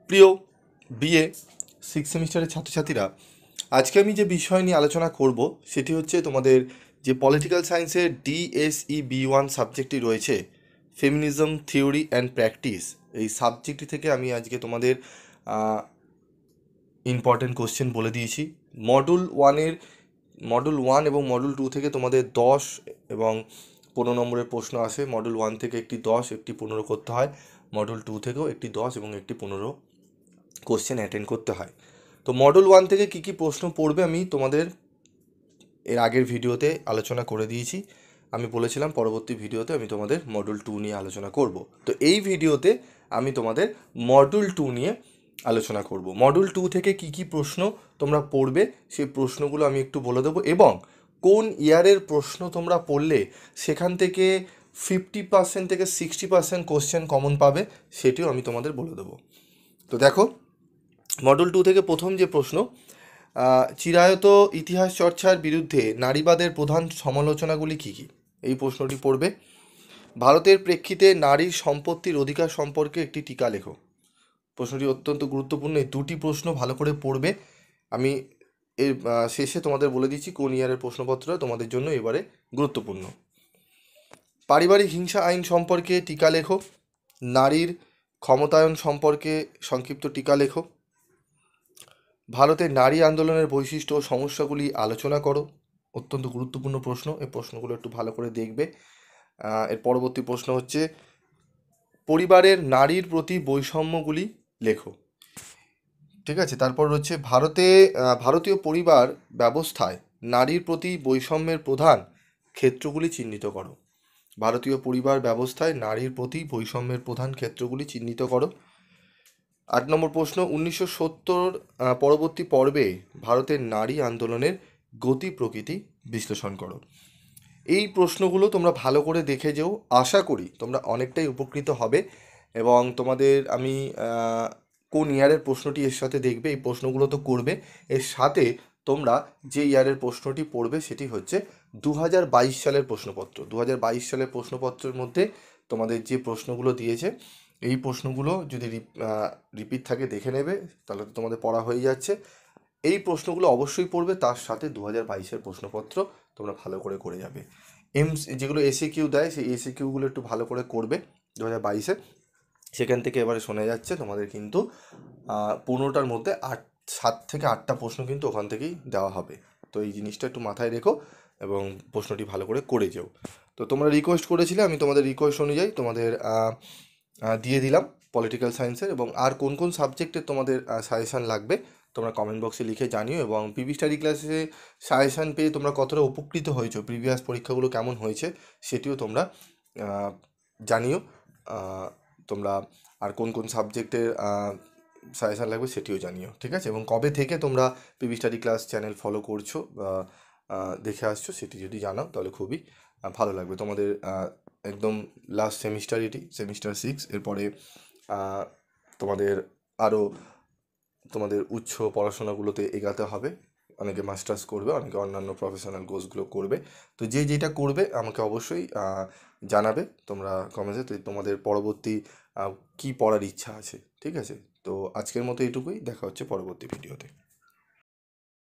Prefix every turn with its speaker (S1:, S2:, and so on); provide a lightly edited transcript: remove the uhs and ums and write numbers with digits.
S1: প্রিয় BA six সেমিস্টারের ছাত্রছাত্রীরা, আজকে আমি যে বিষয় নিয়ে আলোচনা করব সেটি হচ্ছে তোমাদের যে পলিটিক্যাল সায়েন্সের DSE-B1 সাবজেক্টটি রয়েছে, ফেমিনিজম থিওরি অ্যান্ড প্র্যাকটিস। এই সাবজেক্টটি থেকে আমি আজকে তোমাদের ইম্পর্টেন্ট কোশ্চেন বলে দিয়েছি। মডুল ওয়ান এবং মডুল টু থেকে তোমাদের 10 এবং 15 নম্বরের প্রশ্ন আসে। মডুল ওয়ান থেকে একটি 10 একটি 15 করতে হয়, মডুল টু থেকেও একটি 10 এবং একটি 15 কোশ্চেন অ্যাটেন্ড করতে হয়। তো মডুল ওয়ান থেকে কী কী প্রশ্ন পড়বে আমি তোমাদের এর আগের ভিডিওতে আলোচনা করে দিয়েছি। আমি বলেছিলাম পরবর্তী ভিডিওতে আমি তোমাদের মডুল টু নিয়ে আলোচনা করব। তো এই ভিডিওতে আমি তোমাদের মডুল টু নিয়ে আলোচনা করব। মডুল টু থেকে কী কী প্রশ্ন তোমরা পড়বে সেই প্রশ্নগুলো আমি একটু বলে দেবো, এবং কোন ইয়ারের প্রশ্ন তোমরা পড়লে সেখান থেকে 50% থেকে 60% কোশ্চেন কমন পাবে সেটিও আমি তোমাদের বলে দেবো। তো দেখো, মডেল টু থেকে প্রথম যে প্রশ্ন, চিরায়ত ইতিহাস চর্চার বিরুদ্ধে নারীবাদের প্রধান সমালোচনাগুলি কী কী, এই প্রশ্নটি পড়বে। ভারতের প্রেক্ষিতে নারীর সম্পত্তির অধিকার সম্পর্কে একটি টিকা লেখো। প্রশ্নটি অত্যন্ত গুরুত্বপূর্ণ। এই দুটি প্রশ্ন ভালো করে পড়বে। আমি এর শেষে তোমাদের বলে দিচ্ছি কোন ইয়ারের প্রশ্নপত্র তোমাদের জন্য এবারে গুরুত্বপূর্ণ। পারিবারিক হিংসা আইন সম্পর্কে টিকা লেখো। নারীর ক্ষমতায়ন সম্পর্কে সংক্ষিপ্ত টিকা লেখো। ভারতের নারী আন্দোলনের বৈশিষ্ট্য ও সমস্যাগুলি আলোচনা করো। অত্যন্ত গুরুত্বপূর্ণ প্রশ্ন, এই প্রশ্নগুলো একটু ভালো করে দেখবে। এর পরবর্তী প্রশ্ন হচ্ছে পরিবারের নারীর প্রতি বৈষম্যগুলি লেখো। ঠিক আছে, তারপর হচ্ছে ভারতীয় পরিবার ব্যবস্থায় নারীর প্রতি বৈষম্যের প্রধান ক্ষেত্রগুলি চিহ্নিত করো। ভারতীয় পরিবার ব্যবস্থায় নারীর প্রতি বৈষম্যের প্রধান ক্ষেত্রগুলি চিহ্নিত করো। 8 নম্বর প্রশ্ন, 1970 পরবর্তী পর্বে ভারতের নারী আন্দোলনের গতি প্রকৃতি বিশ্লেষণ করো। এই প্রশ্নগুলো তোমরা ভালো করে দেখে যেও, আশা করি তোমরা অনেকটাই উপকৃত হবে। এবং তোমাদের আমি কোন ইয়ারের প্রশ্নটি এর সাথে দেখবে, এই প্রশ্নগুলো তো করবে, এর সাথে তোমরা যে ইয়ারের প্রশ্নটি পড়বে সেটি হচ্ছে 2022 সালের প্রশ্নপত্র। 2022 সালের প্রশ্নপত্রের মধ্যে তোমাদের যে প্রশ্নগুলো দিয়েছে এই প্রশ্নগুলো যদি রিপিট থাকে দেখে নেবে, তাহলে তো তোমাদের পড়া হয়ে যাচ্ছে। এই প্রশ্নগুলো অবশ্যই পড়বে, তার সাথে 2022-এর প্রশ্নপত্র তোমরা ভালো করে করে যাবে। যেগুলো এসএ কিউ দেয় সেই এসএ কিউগুলো একটু ভালো করে করবে 2022-এ। সেখান থেকে এবারে শোনা যাচ্ছে তোমাদের কিন্তু 15টার মধ্যে 7 থেকে 8টা প্রশ্ন কিন্তু ওখান থেকেই দেওয়া হবে। তো এই জিনিসটা একটু মাথায় রেখো এবং প্রশ্নটি ভালো করে করে যেও। তো তোমরা রিকোয়েস্ট করেছিলে, আমি তোমাদের রিকোয়েস্ট অনুযায়ী তোমাদের দিয়ে দিলাম পলিটিক্যাল সায়েন্সের। এবং আর কোন কোন সাবজেক্টের তোমাদের সাজেশান লাগবে তোমরা কমেন্ট বক্সে লিখে জানিও। এবং পিবি স্টাডি ক্লাসে সাজেশান পেয়ে তোমরা কতটা উপকৃত হয়েছো, প্রিভিয়াস পরীক্ষাগুলো কেমন হয়েছে সেটিও তোমরা জানিও। তোমরা আর কোন কোন সাবজেক্টের সাজেশান লাগবে সেটিও জানিও, ঠিক আছে। এবং কবে থেকে তোমরা PB study class channel follow করছো বা দেখে আসছো সেটি যদি জানাও তাহলে খুবই ভালো লাগবে। তোমাদের একদম লাস্ট সেমিস্টার, এটি সেমিস্টার 6। এরপরে তোমাদের আরও তোমাদের উচ্চ পড়াশোনাগুলোতে এগাতে হবে। অনেকে মাস্টার্স করবে, অনেকে অন্যান্য প্রফেশনাল কোর্সগুলো করবে। তো যে যেটা করবে আমাকে অবশ্যই জানাবে তোমরা কমেন্টে, তোমাদের পরবর্তী কী পড়ার ইচ্ছা আছে, ঠিক আছে। তো আজকের মতো এইটুকুই, দেখা হচ্ছে পরবর্তী ভিডিওতে।